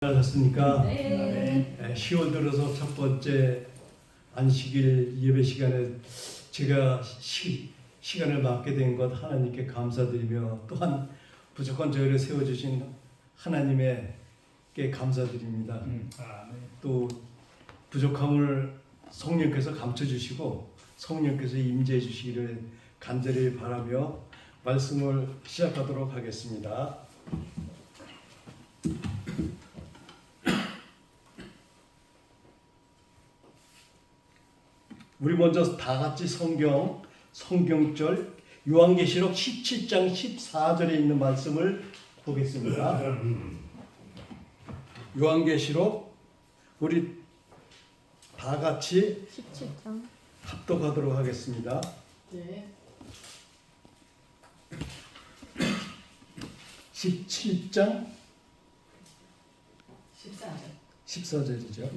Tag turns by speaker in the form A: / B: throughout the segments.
A: 하셨습니까?
B: 네.
A: 10월 들어서 첫 번째 안식일 예배 시간에 제가 시간을 맡게 된 것 하나님께 감사드리며 또한 부족한 저희를 세워주신 하나님께 감사드립니다. 또 부족함을 성령께서 감춰주시고 성령께서 임재해 주시기를 간절히 바라며 말씀을 시작하도록 하겠습니다. 우리 먼저 다 같이 성경절 요한계시록 17장 14절에 있는 말씀을 보겠습니다. 요한계시록 우리 다 같이
B: 17장
A: 합독하도록 하겠습니다.
B: 네.
A: 17장
B: 14절.
A: 14절이죠.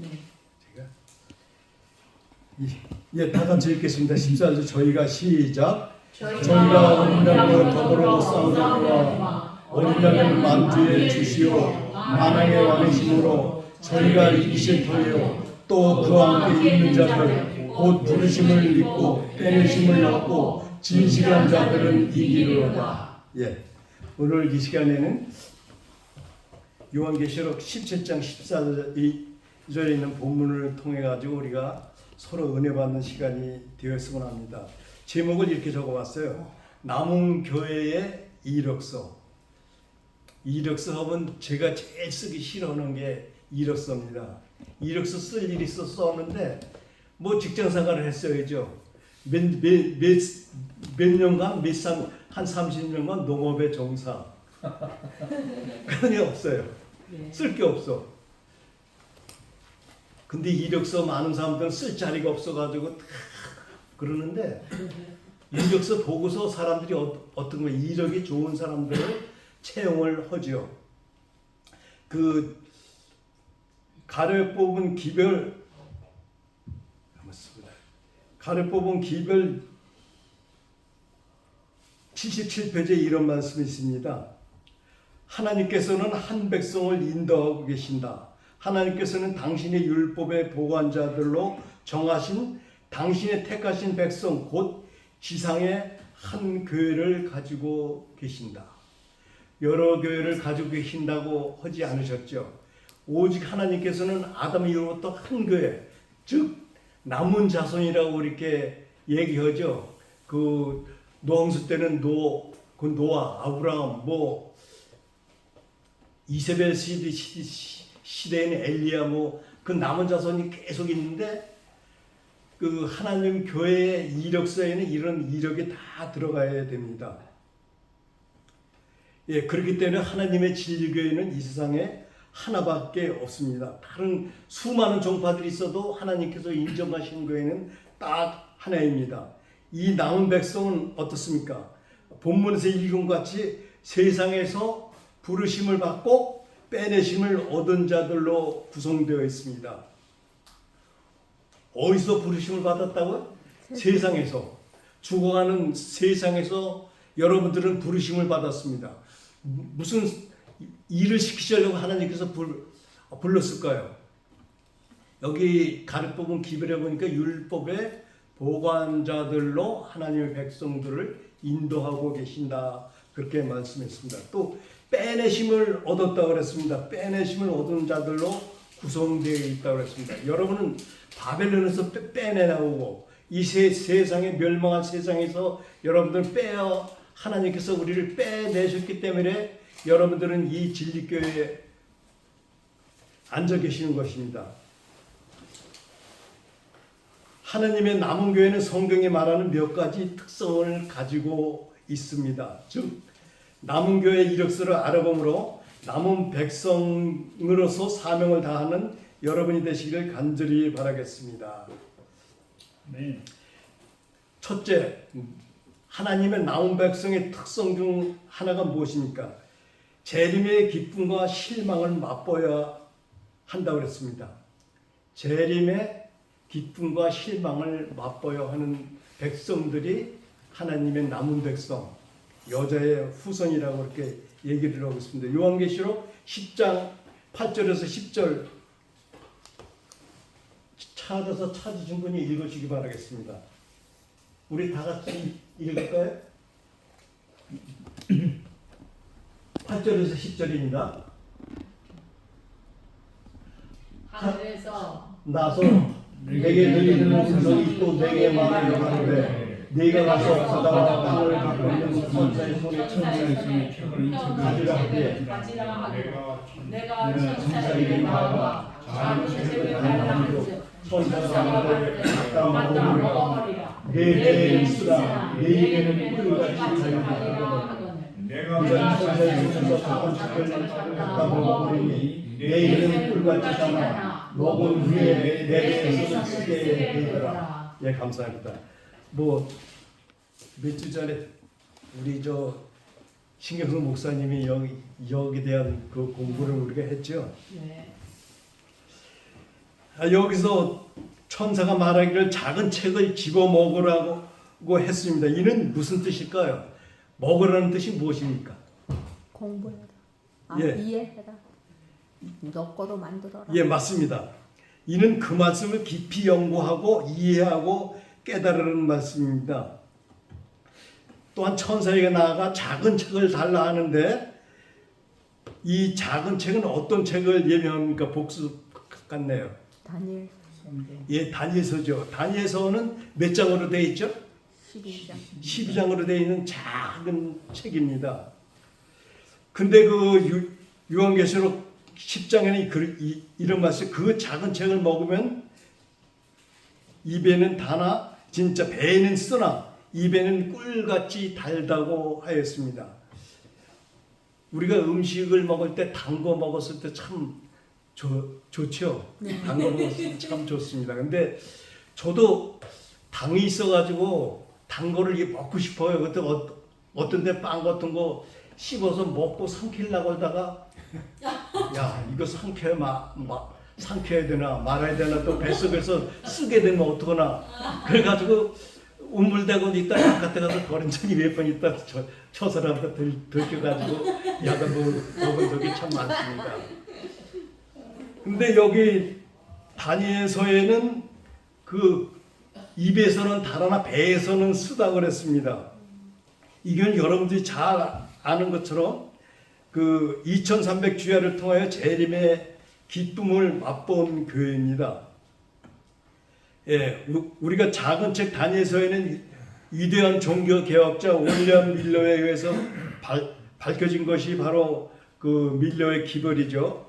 B: 네.
A: 다 같이 읽겠습니다. 14절 저희가 시작. 저희가 어린 양을 더불어 싸우려고 어린 양을 만주에 주시오 만왕의 왕이심으로 저희가 이기실 터이요 또 그와 함께 있는 자들 곧 부르심을 믿고 빼내심을 얻고 진실한 자들은 이기리로다. 오늘 이 시간에는 요한계시록 17장 14절에 있는 본문을 통해 가지고 우리가 서로 은혜 받는 시간이 되었으면 합니다. 제목을 이렇게 적어봤어요. 남은 교회의 이력서. 이력서 하면 제가 제일 쓰기 싫어하는 게 이력서입니다. 이력서 쓸 일이 있어서 썼는데 뭐 직장생활을 했어야죠. 몇 년간 한 30년간 농업의 종사. 그런 게 없어요. 쓸 게 없어. 근데 이력서 많은 사람들은 쓸 자리가 없어가지고 그러는데 이력서 보고서 사람들이 어떤 거 이력이 좋은 사람들을 채용을 하죠. 그 가려 뽑은 기별 77페이지에 이런 말씀이 있습니다. 하나님께서는 한 백성을 인도하고 계신다. 하나님께서는 당신의 율법의 보관자들로 정하신 당신의 택하신 백성 곧 지상의 한 교회를 가지고 계신다. 여러 교회를 가지고 계신다고 하지 않으셨죠. 오직 하나님께서는 아담 이후부터 한 교회, 즉 남은 자손이라고 이렇게 얘기하죠. 그 노홍수 때는 노아, 아브라함, 이세벨 시대에는 엘리야 그 남은 자손이 계속 있는데 그 하나님 교회의 이력서에는 이런 이력이 다 들어가야 됩니다. 그렇기 때문에 하나님의 진리교회는 이 세상에 하나밖에 없습니다. 다른 수많은 종파들이 있어도 하나님께서 인정하신 교회는 딱 하나입니다. 이 남은 백성은 어떻습니까? 본문에서 읽은 것 같이 세상에서 부르심을 받고 빼내심을 얻은 자들로 구성되어 있습니다. 어디서 부르심을 받았다고요? 세상에서. 죽어가는 세상에서 여러분들은 부르심을 받았습니다. 무슨 일을 시키시려고 하나님께서 불렀을까요? 여기 가르 뽑은 기별에 보니까 율법의 보관자들로 하나님의 백성들을 인도하고 계신다. 그렇게 말씀했습니다. 또 빼내심을 얻었다고 그랬습니다. 빼내심을 얻은 자들로 구성되어 있다고 그랬습니다. 여러분은 바벨론에서 빼내나오고 이 세상에 멸망한 세상에서 여러분들 하나님께서 우리를 빼내셨기 때문에 여러분들은 이 진리교회에 앉아 계시는 것입니다. 하나님의 남은 교회는 성경이 말하는 몇 가지 특성을 가지고 있습니다. 즉 남은 교회 이력서를 알아봄으로 남은 백성으로서 사명을 다하는 여러분이 되시기를 간절히 바라겠습니다. 첫째, 하나님의 남은 백성의 특성 중 하나가 무엇입니까? 재림의 기쁨과 실망을 맛보아야 한다고 그랬습니다. 재림의 기쁨과 실망을 맛보아야 하는 백성들이 하나님의 남은 백성, 여자의 후손이라고 이렇게 얘기를 하고 있습니다. 요한계시록 10장 8절에서 10절 찾아서 찾으신 분이 읽으시기 바라겠습니다. 우리 다 같이 읽을까요? 8절에서 10절입니다.
C: 하늘에서
A: 나서 내게 들리는 음성이 또 내게 말하려는데 네가 가서 바다와 강을 갖고 있는 천사의 손에 천사의 가지라 하되
C: 가지라 하되 내가
A: 천사에게
C: 천사에게
A: 말하라.
C: 말하라 작은 책을 달라는즉
A: 천사가
C: 천사가
A: 말하되
C: 말하되
A: 갖다
C: 갖다
A: 먹으리라.
C: 먹어버리라
A: 내 배에 쓰라. 내 입에는 꿀같이
C: 가리라
A: 달리라.
C: 하거늘
A: 네가 천사의 손에서 작은 책을 갖다 먹어버리니 내 입에는 꿀같이 담아 먹은 후에 내 배에서 쓰게 되더라. 예, 감사합니다. 뭐 몇 주 전에 우리 신경수 목사님이 여기에 대한 그 공부를 우리가 했죠.
C: 네.
A: 여기서 천사가 말하기를 작은 책을 집어 먹으라고 했습니다. 이는 무슨 뜻일까요? 먹으라는 뜻이 무엇입니까?
B: 공부해라.
A: 예.
B: 이해해라. 너 거로 만들어라.
A: 예, 맞습니다. 이는 그 말씀을 깊이 연구하고 이해하고 깨달으는 말씀입니다. 또한 천사에게 나아가 작은 책을 달라 하는데 이 작은 책은 어떤 책을 예명합니까? 복수 같네요.
B: 다니엘
A: 예, 다니엘서죠. 다니엘서는 몇 장으로 되어 있죠?
B: 12장.
A: 12장으로 되어 있는 작은 책입니다. 근데 그 요한계시록 10장에는 이런 말씀, 그 작은 책을 먹으면 입에는 다나 진짜 배에는 쓰나 입에는 꿀같이 달다고 하였습니다. 우리가 음식을 먹을 때 단 거 먹었을 때 참 좋죠. 단 거 먹었을 때 참 좋습니다. 근데 저도 당이 있어가지고 단 거를 먹고 싶어요. 그때 어떤 때 빵 같은 거 씹어서 먹고 삼키려고 하다가 야 이거 삼켜야 되나 말아야 되나 또 뱃속에서 쓰게 되면 어떡하나 그래가지고 우물대고 있다 바깥에 가서 버린 적이 몇 번 있다 저 사람한테 들켜가지고 야가 먹은 적이 참 많습니다. 근데 여기 다니엘서에는 그 입에서는 달아나 배에서는 쓰다 그랬습니다. 이건 여러분들이 잘 아는 것처럼 그 2300주야를 통하여 재림의 기쁨을 맛본 교회입니다. 예, 우리가 작은 책 다니엘서에는 위대한 종교 개혁자 윌리엄 밀러에 의해서 밝혀진 것이 바로 그 밀러의 기벌이죠.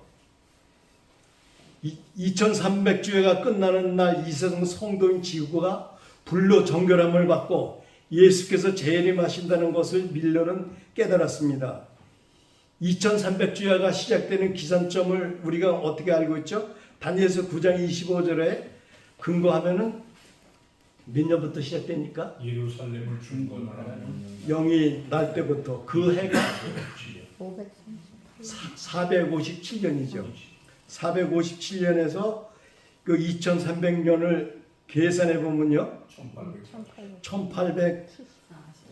A: 2300주야가 끝나는 날 이 세상 성도인 지구가 불로 정결함을 받고 예수께서 재림하신다는 것을 밀러는 깨달았습니다. 2300주야가 시작되는 기산점을 우리가 어떻게 알고 있죠? 다니엘서 9장 25절에 근거하면은 몇 년부터 시작됩니까?
D: 예루살렘을 중건하는
A: 영이 날 때부터 그 해가 457년이죠. 457년에서 그 2300년을 계산해 보면요.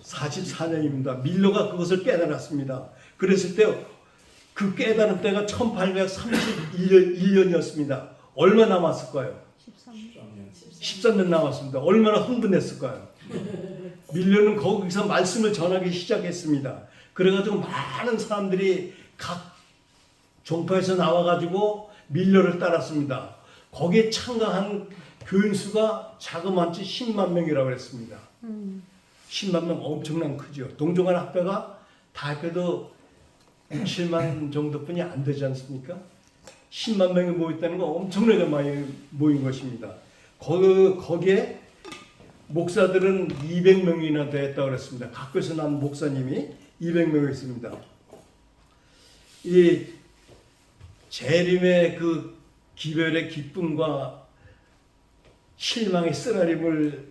A: 1844년입니다. 밀러가 그것을 깨달았습니다. 그랬을 때 그 깨달은 때가 1831년이었습니다. 얼마 남았을까요? 13년 남았습니다. 얼마나 흥분했을까요? 밀러는 거기서 말씀을 전하기 시작했습니다. 그래가지고 많은 사람들이 각 종파에서 나와가지고 밀러를 따랐습니다. 거기에 참가한 교인 수가 자그마치 10만 명이라고 그랬습니다. 10만 명 엄청난 크죠. 동종한 학교가 다 학교도 7만 정도뿐이 안 되지 않습니까? 10만 명이 모였다는 건 엄청나게 많이 모인 것입니다. 거기에 목사들은 200명이나 됐다고 그랬습니다. 각교에서 난 목사님이 200명이 있습니다. 이 재림의 그 기별의 기쁨과 실망의 쓰라림을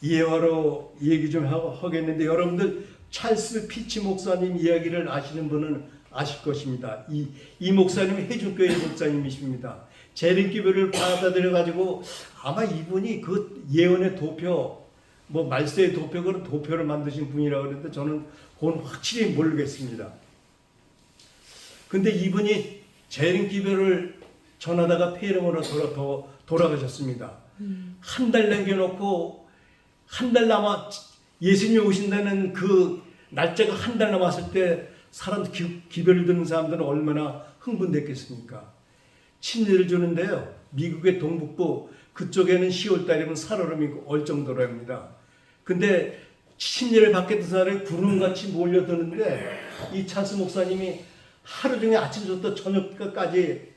A: 예화로 얘기 좀 하겠는데 여러분들 찰스 피치 목사님 이야기를 아시는 분은 아실 것입니다. 이 목사님이 해주교회 목사님이십니다. 재림기별을 받아들여 가지고 아마 이분이 그 예언의 도표, 뭐 말세의 도표 그런 도표를 만드신 분이라고 그랬는데 저는 그건 확실히 모르겠습니다. 근데 이분이 재림 기별을 전하다가 폐렴으로 돌아가셨습니다. 한 달 남겨놓고 한 달 남아 예수님이 오신다는 그 날짜가 한 달 남았을 때 사람 기별을 듣는 사람들은 얼마나 흥분됐겠습니까? 친일을 주는데요. 미국의 동북부 그쪽에는 10월 달이면 살얼음이 얼 정도랍니다. 근데 친일을 받게 된 사람이 구름같이 몰려드는데 이 찰스 목사님이 하루 종일 아침부터 저녁까지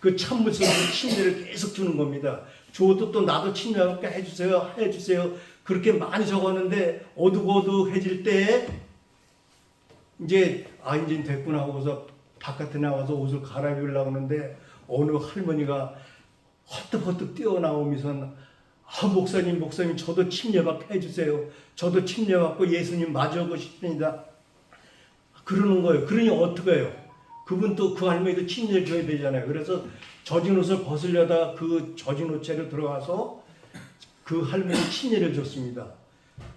A: 그 찬물 속에서 친일을 계속 주는 겁니다. 저도 또 나도 친일하게 해주세요. 그렇게 많이 적었는데 어둑어둑해질 때 이제 이제 됐구나 하고서 바깥에 나와서 옷을 갈아입으려고 하는데 어느 할머니가 헛떡헛떡 뛰어나오면서 목사님 저도 침례받게 해주세요. 저도 침례받고 예수님 마주하고 싶습니다. 그러는 거예요. 그러니 어떻게 해요? 그분 또 그 할머니도 침례를 줘야 되잖아요. 그래서 젖은 옷을 벗으려다 그 젖은 옷채로 들어가서 그 할머니 침례를 줬습니다.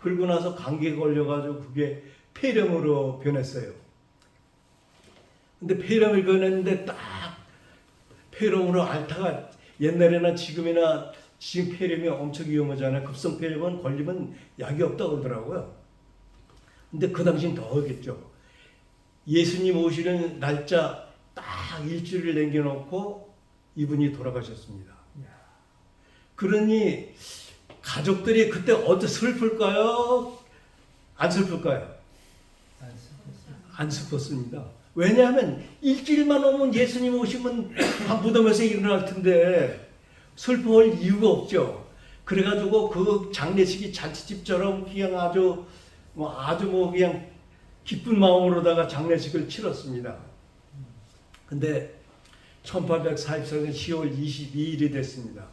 A: 그러고 나서 감기에 걸려가지고 그게 폐렴으로 변했어요. 근데 폐렴을 변했는데 딱 폐렴으로 앓다가 옛날에나 지금이나 지금 폐렴이 엄청 위험하잖아요. 급성 폐렴은 걸리면 약이 없다고 그러더라고요. 근데 그 당시엔 더 하겠죠. 예수님 오시는 날짜 딱 일주일을 남겨놓고 이분이 돌아가셨습니다. 그러니 가족들이 그때 어떻게 슬플까요? 안 슬플까요? 안 슬펐습니다. 왜냐하면 일주일만 오면 예수님 오시면 무덤에서 일어날 텐데 슬퍼할 이유가 없죠. 그래가지고 그 장례식이 잔치집처럼 그냥 아주 그냥 기쁜 마음으로다가 장례식을 치렀습니다. 근데 1844년 10월 22일이 됐습니다.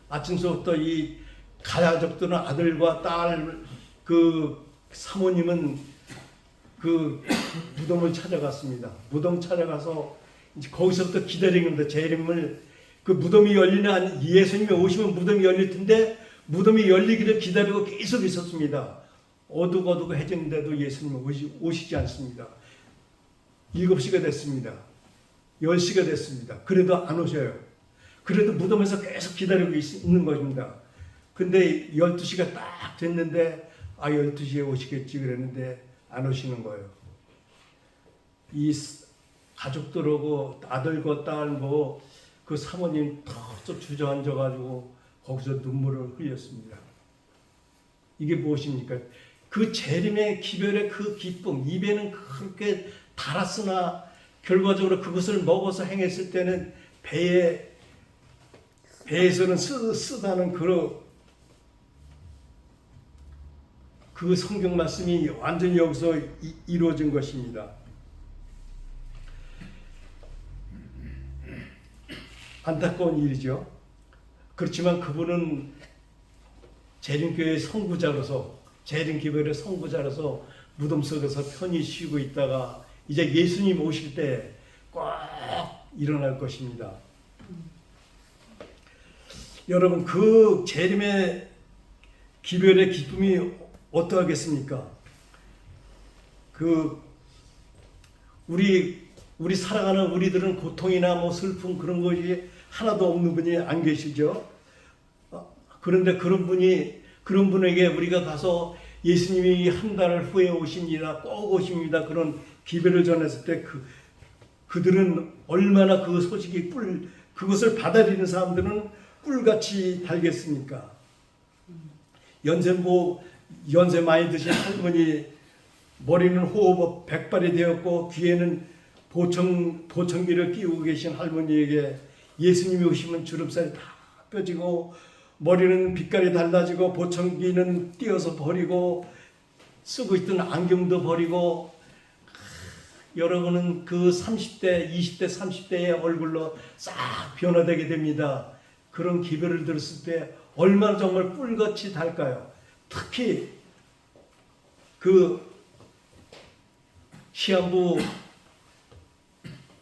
A: 아침서부터 이 가족들은 아들과 딸, 그 사모님은 그 무덤을 찾아갔습니다. 무덤 찾아가서 이제 거기서부터 기다리는 겁니다. 재림을 그 무덤이 열리는 예수님이 오시면 무덤이 열릴 텐데 무덤이 열리기를 기다리고 계속 있었습니다. 어둑어둑해졌는데도 예수님은 오시지 않습니다. 7시가 됐습니다. 10시가 됐습니다. 그래도 안 오셔요. 그래도 무덤에서 계속 기다리고 있는 것입니다. 근데 12시가 딱 됐는데 12시에 오시겠지 그랬는데 안 오시는 거예요. 이 가족들하고 아들과 딸 그 사모님 턱 주저앉아가지고 거기서 눈물을 흘렸습니다. 이게 무엇입니까? 그 재림의 기별의 그 기쁨, 입에는 그렇게 달았으나 결과적으로 그것을 먹어서 행했을 때는 배에서는 쓰다는 그 성경 말씀이 완전히 여기서 이루어진 것입니다. 안타까운 일이죠. 그렇지만 그분은 재림교회의 선구자로서 재림기별의 선구자로서 무덤 속에서 편히 쉬고 있다가 이제 예수님 오실 때 꼭 일어날 것입니다. 여러분 그 재림의 기별의 기쁨이 어떠하겠습니까? 우리 살아가는 우리들은 고통이나 슬픔 그런 것이 하나도 없는 분이 안 계시죠. 그런데 그런 분에게 우리가 가서 예수님이 한 달 후에 오십니다. 꼭 오십니다. 그런 기별을 전했을 때 그들은 얼마나 그 소식이 그것을 받아들이는 사람들은 꿀같이 달겠습니까? 연세 많이 드신 할머니 머리는 호흡 백발이 되었고 귀에는 보청기를 끼우고 계신 할머니에게 예수님이 오시면 주름살이 다 펴지고 머리는 빛깔이 달라지고 보청기는 띄어서 버리고 쓰고 있던 안경도 버리고 여러분은 그 30대, 20대, 30대의 얼굴로 싹 변화되게 됩니다. 그런 기별을 들었을 때 얼마나 정말 꿀같이 달까요? 특히 그 시한부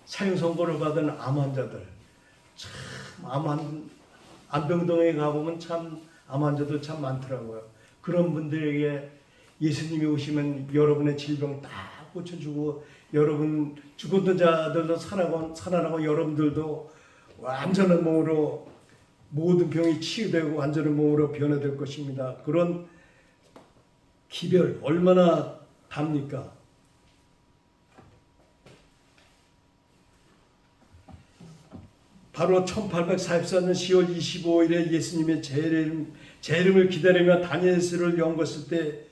A: 사형 선고를 받은 암 환자들 참 안병동에 가보면 참 암 환자들 참 많더라고요. 그런 분들에게 예수님이 오시면 여러분의 질병 다 고쳐주고 여러분 죽었던 자들도 살아나고 여러분들도 완전한 몸으로 모든 병이 치유되고 완전한 몸으로 변화될 것입니다. 그런 기별 얼마나 답니까? 바로 1844년 10월 25일에 예수님의 재림을 기다리며 다니엘서를 연것을 때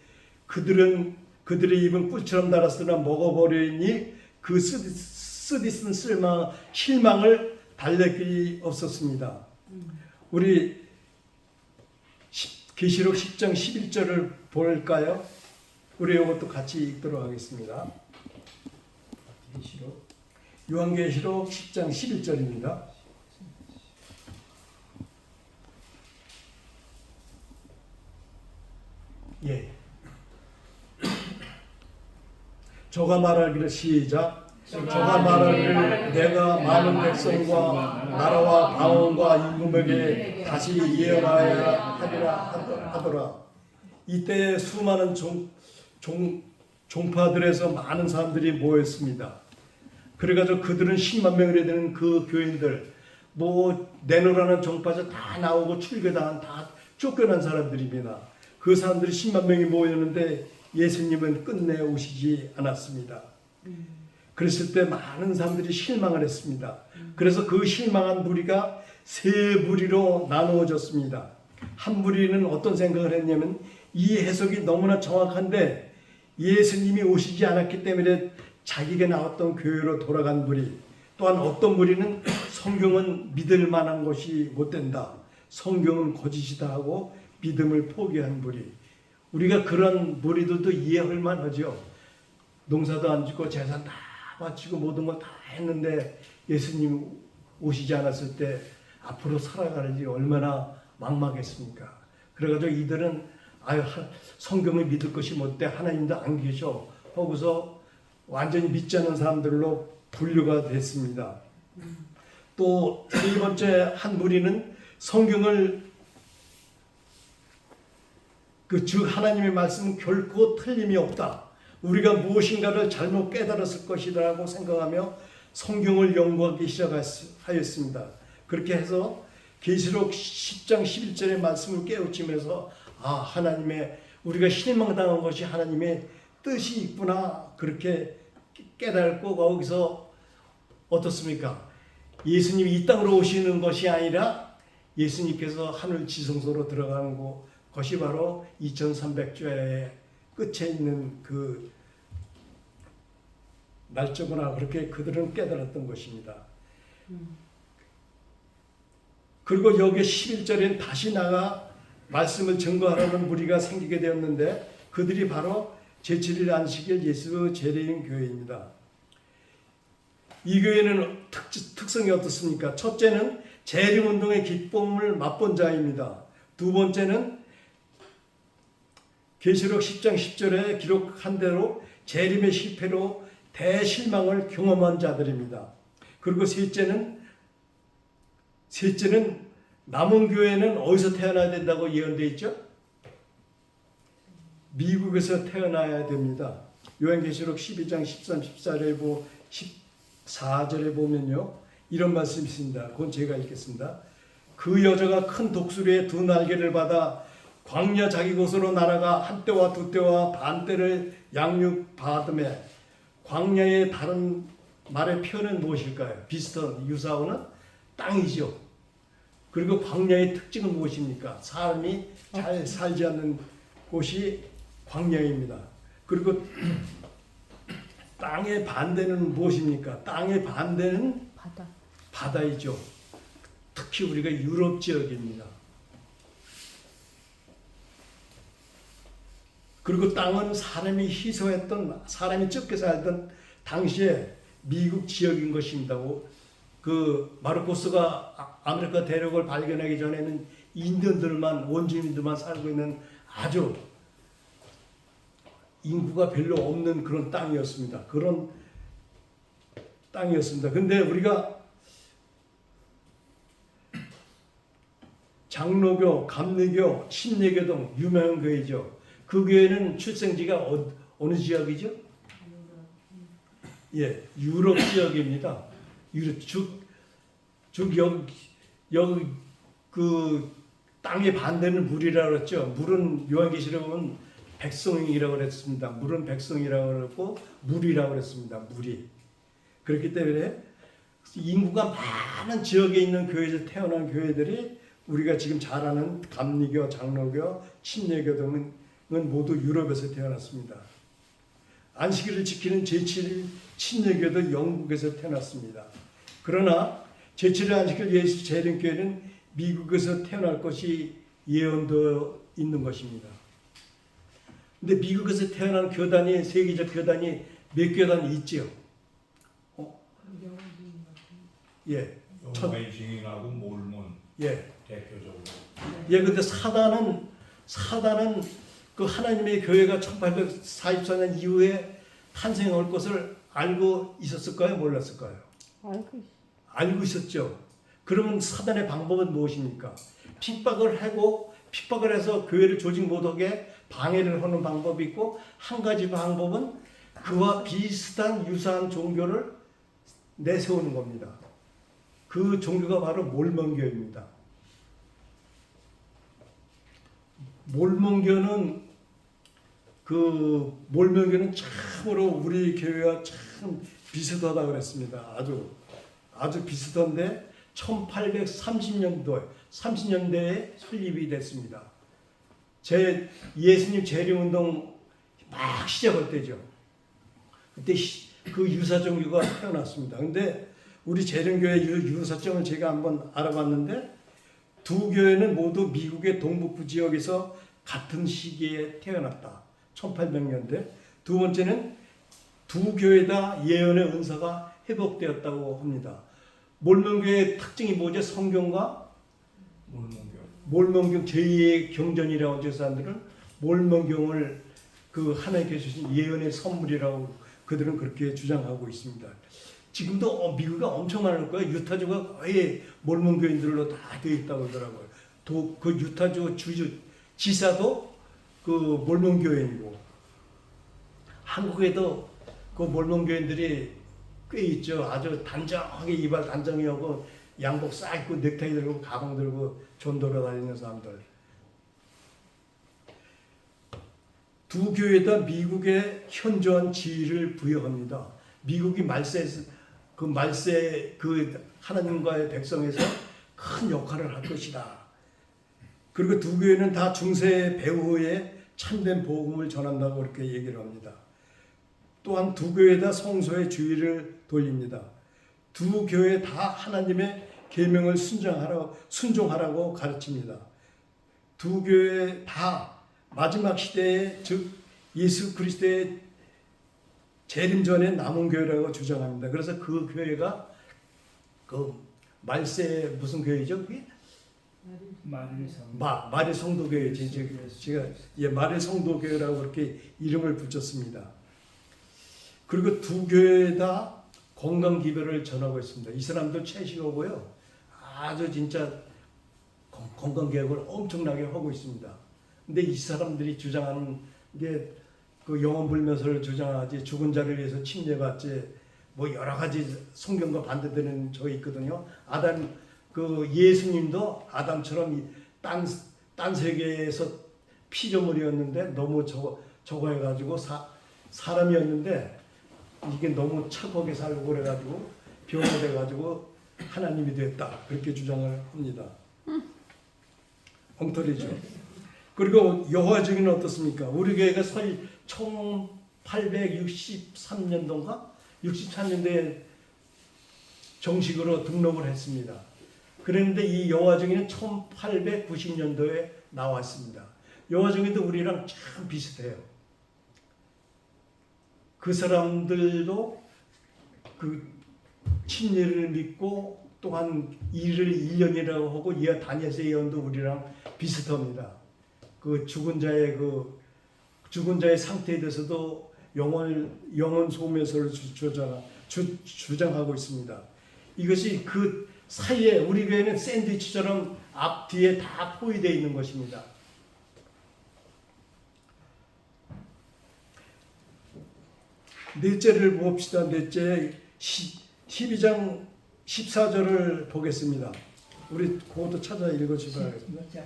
A: 그들의 입은 꿀처럼 달았으나 먹어버리니 그 쓰디쓴 실망을 달랠 길이 없었습니다. 우리 계시록 10장 11절을 볼까요? 우리 이것도 같이 읽도록 하겠습니다. 요한계시록 10장 11절입니다. 예. 저가 말하기를 시작. 저가 말하기를 내가 많은 백성과 나라와 방언과 임금에게 다시 예언하여야 하리라 하더라. 이때 수많은 종파들에서 많은 사람들이 모였습니다. 그래가지고 그들은 10만 명이나 되는 그 교인들, 뭐 내노라는 종파에서 다 나오고 출교당한 다 쫓겨난 사람들입니다. 그 사람들이 10만 명이 모였는데 예수님은 끝내 오시지 않았습니다. 그랬을 때 많은 사람들이 실망을 했습니다. 그래서 그 실망한 무리가 세 무리로 나누어졌습니다. 한 무리는 어떤 생각을 했냐면 이 해석이 너무나 정확한데 예수님이 오시지 않았기 때문에 자기가 나왔던 교회로 돌아간 무리, 또한 어떤 무리는 성경은 믿을 만한 것이 못 된다, 성경은 거짓이다 하고 믿음을 포기한 무리. 우리가 그런 무리들도 이해할 만하죠. 농사도 안 짓고 재산 다 바치고 모든 걸 다 했는데 예수님 오시지 않았을 때 앞으로 살아가는지 얼마나 막막했습니까? 그래가지고 이들은 아유 성경을 믿을 것이 못돼, 하나님도 안 계셔 하고서 완전히 믿지 않는 사람들로 분류가 됐습니다. 또 세 번째 한 무리는 성경을 즉 하나님의 말씀은 결코 틀림이 없다, 우리가 무엇인가를 잘못 깨달았을 것이라고 생각하며 성경을 연구하기 시작하였습니다. 그렇게 해서 계시록 10장 11절의 말씀을 깨우치면서 하나님의, 우리가 실망당한 것이 하나님의 뜻이 있구나, 그렇게 깨달고 거기서 어떻습니까? 예수님이 이 땅으로 오시는 것이 아니라 예수님께서 하늘 지성소로 들어가는 것이 바로 2300주의 끝에 있는 그 날짜구나, 그렇게 그들은 깨달았던 것입니다. 그리고 여기 11절엔 다시 나가 말씀을 증거하려는 무리가 생기게 되었는데 그들이 바로 제7일 안식일 예수 재림 교회입니다. 이 교회는 특성이 어떻습니까? 첫째는 재림운동의 기쁨을 맛본 자입니다. 두 번째는 계시록 10장 10절에 기록한 대로 재림의 실패로 대실망을 경험한 자들입니다. 그리고 셋째는 남은 교회는 어디서 태어나야 된다고 예언되어 있죠? 미국에서 태어나야 됩니다. 요한계시록 12장 13, 14절에 보면요, 이런 말씀이 있습니다. 그건 제가 읽겠습니다. 그 여자가 큰 독수리의 두 날개를 받아 광야 자기 곳으로 날아가 한때와 두때와 반때를 양육받음에, 광야의 다른 말의 표현은 무엇일까요? 비슷한 유사어는 땅이죠. 그리고 광야의 특징은 무엇입니까? 사람이 잘 살지 않는 곳이 광야입니다. 그리고 땅의 반대는 무엇입니까? 땅의 반대는 바다이죠. 특히 우리가 유럽 지역입니다. 그리고 땅은 사람이 희소했던, 사람이 적게 살던 당시에 미국 지역인 것입니다. 그 마르코스가 아메리카 대륙을 발견하기 전에는 인디언들만, 원주민들만 살고 있는 아주 인구가 별로 없는 그런 땅이었습니다. 그런 땅이었습니다. 근데 우리가 장로교, 감리교, 침례교 등 유명한 교회죠. 그 교회는 출생지가 어느 지역이죠? 예, 유럽 지역입니다. 유럽 여기 그 땅의 반대는 물이라고 그랬죠. 물은 요한계시록에 보면 백성이라고 그랬습니다. 물은 백성이라고 그랬고 물이라고 그랬습니다. 물이. 그렇기 때문에 인구가 많은 지역에 있는 교회에서 태어난 교회들이 우리가 지금 잘 아는 감리교, 장로교, 침례교 등은 모두 유럽에서 태어났습니다. 안식일을 지키는 제7일 침례교도 영국에서 태어났습니다. 그러나 제7일 안식일 예수 재림교회는 미국에서 태어날 것이 예언되어 있는 것입니다. 근데 미국에서 태어난 교단이 세계적 교단이 몇 교단이 있지요? 예.
D: 여호와의 증인하고 몰몬
A: 예.
D: 대표적으로.
A: 예, 근데 사단은 그 하나님의 교회가 1844년 이후에 탄생할 것을 알고 있었을까요? 몰랐을까요? 알고 있었죠. 그러면 사단의 방법은 무엇입니까? 핍박을 하고 핍박을 해서 교회를 조직 못하게 방해를 하는 방법이 있고 한 가지 방법은 그와 비슷한 유사한 종교를 내세우는 겁니다. 그 종교가 바로 몰몬교입니다. 몰몬교는 참으로 우리 교회와 참 비슷하다 그랬습니다. 아주 비슷한데 1830년대에 설립이 됐습니다. 제 예수님 재림운동 막 시작할 때죠. 그때 그 유사종교가 태어났습니다. 근데 우리 재림교회 유사점을 제가 한번 알아봤는데 두 교회는 모두 미국의 동북부 지역에서 같은 시기에 태어났다. 1800년대. 두 번째는 두 교회 다 예언의 은사가 회복되었다고 합니다. 몰몬교의 특징이 뭐죠? 성경과 몰몬경 제2의 경전이라고 하죠. 사람들은 몰몬경을 그 하나님께 주신 예언의 선물이라고 그들은 그렇게 주장하고 있습니다. 지금도 미국이 엄청 많을 거예요. 유타주가 거의 몰몬교인들로 다 되어 있다고 하더라고요. 또 그 유타주 지사도 그 몰몬교인이고 한국에도 그 몰몬교인들이 꽤 있죠. 아주 단정하게 이발 단정히 하고 양복 싹 입고 넥타이 들고 가방 들고 전 돌아다니는 사람들. 두 교회 다 미국의 현저한 지위를 부여합니다. 미국이 말세 그 하나님과의 백성에서 큰 역할을 할 것이다. 그리고 두 교회는 다 중세 배후에 참된 복음을 전한다고 그렇게 얘기를 합니다. 또한 두 교회 다 성소의 주의를 돌립니다. 두 교회 다 하나님의 계명을 순종하라고 가르칩니다. 두 교회 다 마지막 시대에 즉 예수 그리스도의 재림 전에 남은 교회라고 주장합니다. 그래서 그 교회가 그 말세 무슨 교회죠? 그게? 마릴 성도교회. 제가 마릴 성도교회라고 그렇게 이름을 붙였습니다. 그리고 두 교회 다 건강 기별을 전하고 있습니다. 이 사람들 채식하고요. 아주 진짜 건강 개혁을 엄청나게 하고 있습니다. 근데 이 사람들이 주장하는 게 그 영혼 불면서를 주장하지 죽은 자를 위해서 침례받지 뭐 여러 가지 성경과 반대되는 저 있거든요. 그 예수님도 아담처럼 딴 세계에서 피조물이었는데 너무 저거 해가지고 사람이었는데 이게 너무 착하게 살고 그래가지고 변화돼가지고 하나님이 됐다. 그렇게 주장을 합니다. 엉터리죠. 그리고 여호와 증인은 어떻습니까? 우리 교회가 1863년도인가? 63년도에 정식으로 등록을 했습니다. 그런데 이 여호와 증인은 1890년도에 나왔습니다. 여호와 증인도 우리랑 참 비슷해요. 그 사람들도 그 침례를 믿고 또한 일을 1년이라고 하고 다니엘서 예언도 우리랑 비슷합니다. 그 죽은 자의 상태에 대해서도 영혼 소멸설을 주장하고 있습니다. 이것이 그 사이에 우리 교회는 샌드위치처럼 앞뒤에 다 포위되어 있는 것입니다. 넷째를 봅시다. 넷째 12장 14절을 보겠습니다. 우리 그것도 찾아 읽어주셔야 하겠습니다.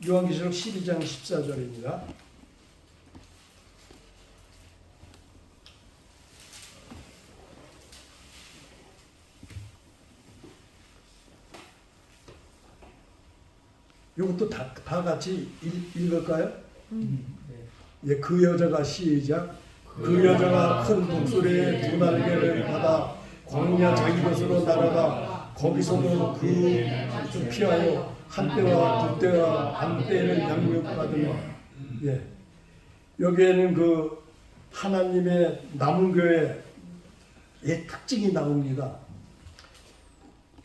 A: 요한계시록 12장 14절입니다. 이것도 다 같이 읽을까요? 예, 그 여자가 시작. 그 여자가 큰 목소리에 두 날개를 받아 광야 자기 곳으로 날아가 거기서도 그 피하여 한때와 두때와 반때를 양육받으며. 예, 여기에는 그 하나님의 남은 교회의 특징이 나옵니다.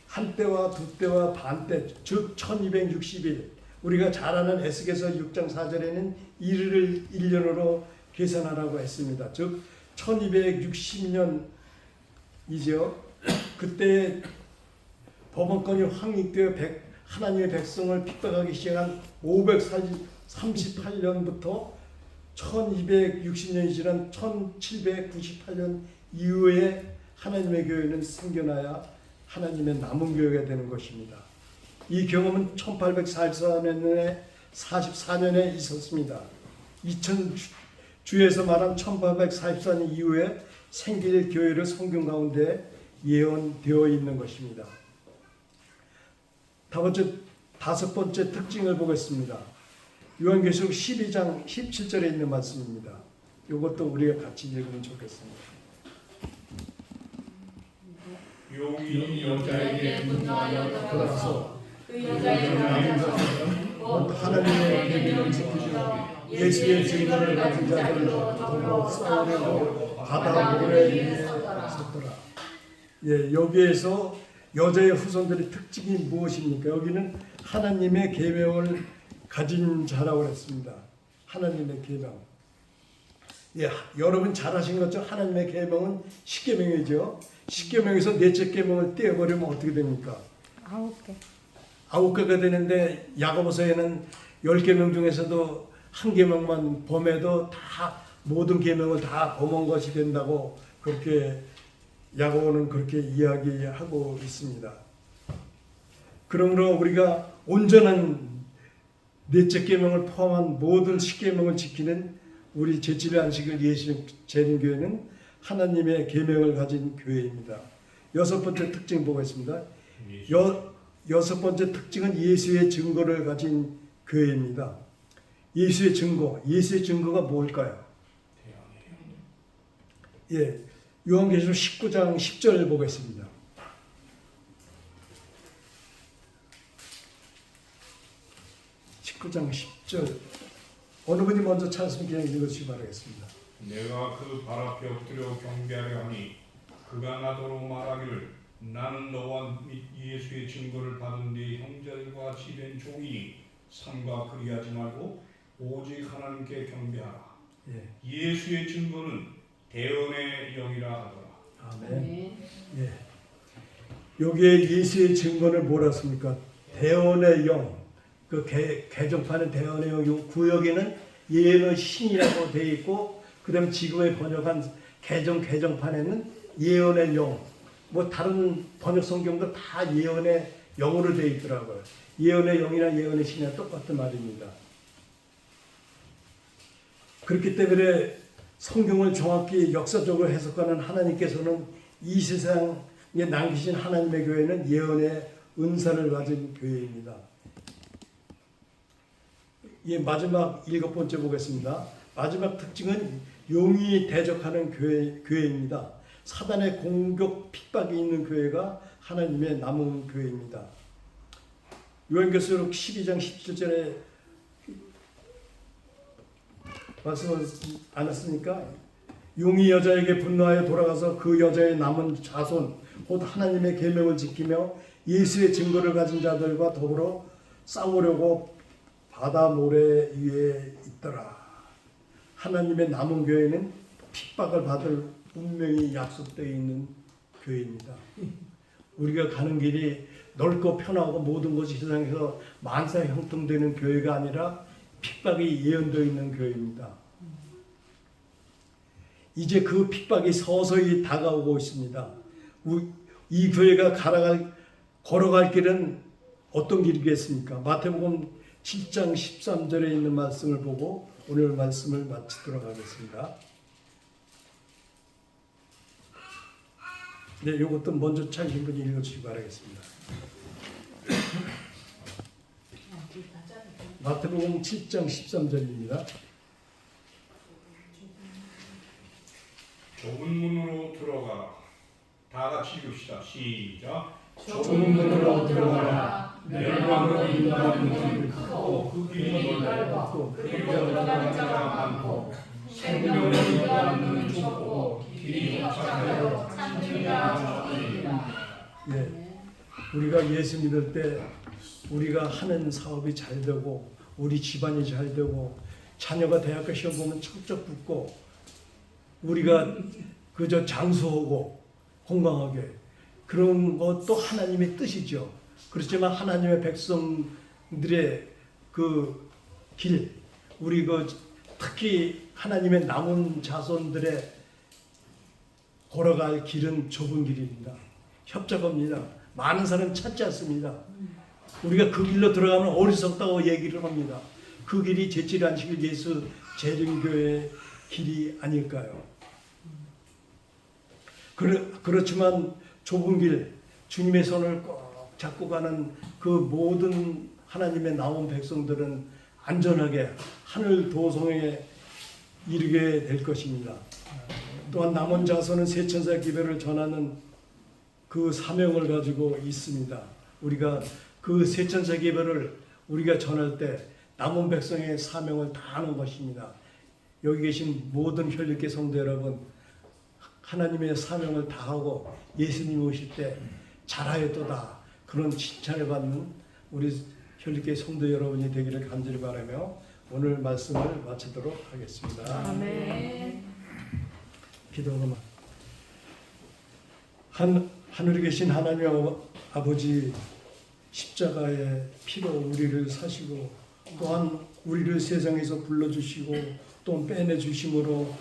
A: 한때와 두때와 반때, 즉 1260일. 우리가 잘 아는 에스겔서 6장 4절에는 일을 1년으로 계산하라고 했습니다. 즉 1260년이죠. 그때 법원권이 확립되어 하나님의 백성을 핍박하기 시작한 538년부터 1260년이 지난 1798년 이후에 하나님의 교회는 생겨나야 하나님의 남은 교회가 되는 것입니다. 이 경험은 1844년에 44년에 있었습니다. 2000주에서 말한 1844년 이후에 생길 교회를 성경 가운데 예언되어 있는 것입니다. 다섯 번째 특징을 보겠습니다. 요한계시록 12장 17절에 있는 말씀입니다. 이것도 우리가 같이 읽으면 좋겠습니다.
D: 용이 여자에게 분노하여
A: 돌아서
C: 그 여자의 남은
A: 하나님의 계명을 지키시고 예수의 증거를 가진 자들로 더불어 싸우려고 바다 모래 위에 섰더라. 예, 여기에서 여자의 후손들의 특징이 무엇입니까? 여기는 하나님의 계명을 가진 자라고 했습니다. 하나님의 계명. 예, 여러분 잘 아신 것처럼 하나님의 계명은 십계명이죠. 십계명에서 넷째 계명을 떼어버리면 어떻게 됩니까?
B: 9개.
A: 9개가 되는데 야고보서에는 10계명 중에서도 한 계명만 범해도 다 모든 계명을 다 범한 것이 된다고 그렇게 야고보는 그렇게 이야기하고 있습니다. 그러므로 우리가 온전한 넷째 계명을 포함한 모든 십계명을 지키는 우리 제7의 안식일 예수 재림교회는 하나님의 계명을 가진 교회입니다. 여섯 번째 특징 보겠습니다. 여섯 번째 특징은 예수의 증거를 가진 교회입니다. 예수의 증거가 뭘까요? 예, 요한계시록 19장 10절 보겠습니다. (19장 10절) 어느 분이 먼저 찾으시면 그냥 읽으시기 바라겠습니다.
D: 내가 그 발 앞에 엎드려 경배하려 하니 그가 나더러 말하기를 나는 너와 및 예수의 증거를 받은 네 형제들과 같이 된 종이니 삼가 그리하지 말고 오직 하나님께 경배하라.
A: 예.
D: 예수의 증거는 대언의 영이라 하더라.
A: 아멘. 예. 여기에 예수의 증거를 뭐라 씁니까? 대언의 영. 그 개정판은 대언의 영. 요 구역에는 예언의 신이라고 되어 있고, 그다음 지금에 번역한 개정판에는 예언의 영. 뭐 다른 번역 성경도 다 예언의 영으로 되어 있더라고요. 예언의 영이나 예언의 신이나 똑같은 말입니다. 그렇기 때문에 성경을 정확히 역사적으로 해석하는 하나님께서는 이 세상에 남기신 하나님의 교회는 예언의 은사를 가진 교회입니다. 예, 마지막 일곱 번째 보겠습니다. 마지막 특징은 용이 대적하는 교회입니다. 사단의 공격 핍박이 있는 교회가 하나님의 남은 교회입니다. 요한계시록 12장 17절에 말씀하지 않았습니까? 용이 여자에게 분노하여 돌아가서 그 여자의 남은 자손 곧 하나님의 계명을 지키며 예수의 증거를 가진 자들과 더불어 싸우려고 바다 모래 위에 있더라. 하나님의 남은 교회는 핍박을 받을 운명이 약속되어 있는 교회입니다. 우리가 가는 길이 넓고 편하고 모든 것이 세상에서 만사 형통되는 교회가 아니라 핍박이 예언되어 있는 교회입니다. 이제 그 핍박이 서서히 다가오고 있습니다. 이 교회가 걸어갈 길은 어떤 길이겠습니까? 마태복음 7장 13절에 있는 말씀을 보고 오늘 말씀을 마치도록 하겠습니다. 네, 이것도 먼저 찾으신 분이 읽어주시기 바라겠습니다. 마태복음 7장 13절입니다.
D: 좁은 문으로 들어가라. 다 같이 읽읍시다. 시작.
A: 좁은 문으로 들어가라.
D: 멸망으로 인도하는 문은
C: 크고
D: 그 길이 넓고
C: 그리고 들어가는 자가 많고 생명으로 인도하는 문은 좁고 길이 협착하여 참기가 적으니라.
A: 예, 우리가 예수 믿을 때 우리가 하는 사업이 잘 되고 우리 집안이 잘 되고 자녀가 대학교 시험 보면 척척 붙고 우리가 그저 장수하고 건강하게 그런 것도 하나님의 뜻이죠. 그렇지만 하나님의 백성들의 그 길, 우리 특히 하나님의 남은 자손들의 걸어갈 길은 좁은 길입니다. 협착합니다. 많은 사람 찾지 않습니다. 우리가 그 길로 들어가면 어리석다고 얘기를 합니다. 그 길이 제칠 안식일 예수 재림교회의 길이 아닐까요? 그렇지만 좁은 길, 주님의 손을 꼭 잡고 가는 그 모든 하나님의 나온 백성들은 안전하게 하늘 도성에 이르게 될 것입니다. 또한 남은 자손은 세천사 기별을 전하는 그 사명을 가지고 있습니다. 우리가 그 세천사 기별을 우리가 전할 때 남은 백성의 사명을 다하는 것입니다. 여기 계신 모든 혈육계 성도 여러분, 하나님의 사명을 다하고 예수님 오실 때 잘하였도다 그런 칭찬을 받는 우리 혈육계 성도 여러분이 되기를 간절히 바라며 오늘 말씀을 마치도록 하겠습니다.
B: 아멘.
A: 기도하면 하늘에 계신 하나님 아버지, 십자가의 피로 우리를 사시고 또한 우리를 세상에서 불러주시고 또 빼내주심으로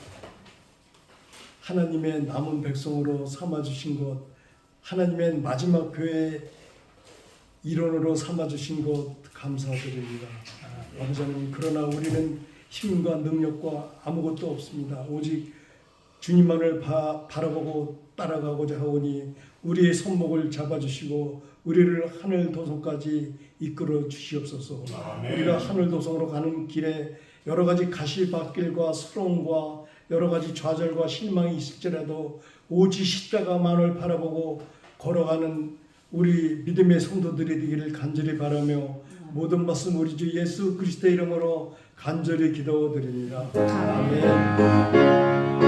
A: 하나님의 남은 백성으로 삼아주신 것, 하나님의 마지막 교회 일원으로 삼아주신 것 감사드립니다. 아버지 하나님, 그러나 우리는 힘과 능력과 아무것도 없습니다. 오직 주님만을 바라보고 따라가고자 하오니 우리의 손목을 잡아주시고 우리를 하늘 도성까지 이끌어 주시옵소서. 우리가 하늘 도성으로 가는 길에 여러 가지 가시밭길과 수렁과 여러 가지 좌절과 실망이 있을지라도 오직 십자가만을 바라보고 걸어가는 우리 믿음의 성도들이 되기를 간절히 바라며 모든 말씀 우리 주 예수 그리스도의 이름으로 간절히 기도드립니다. 아멘.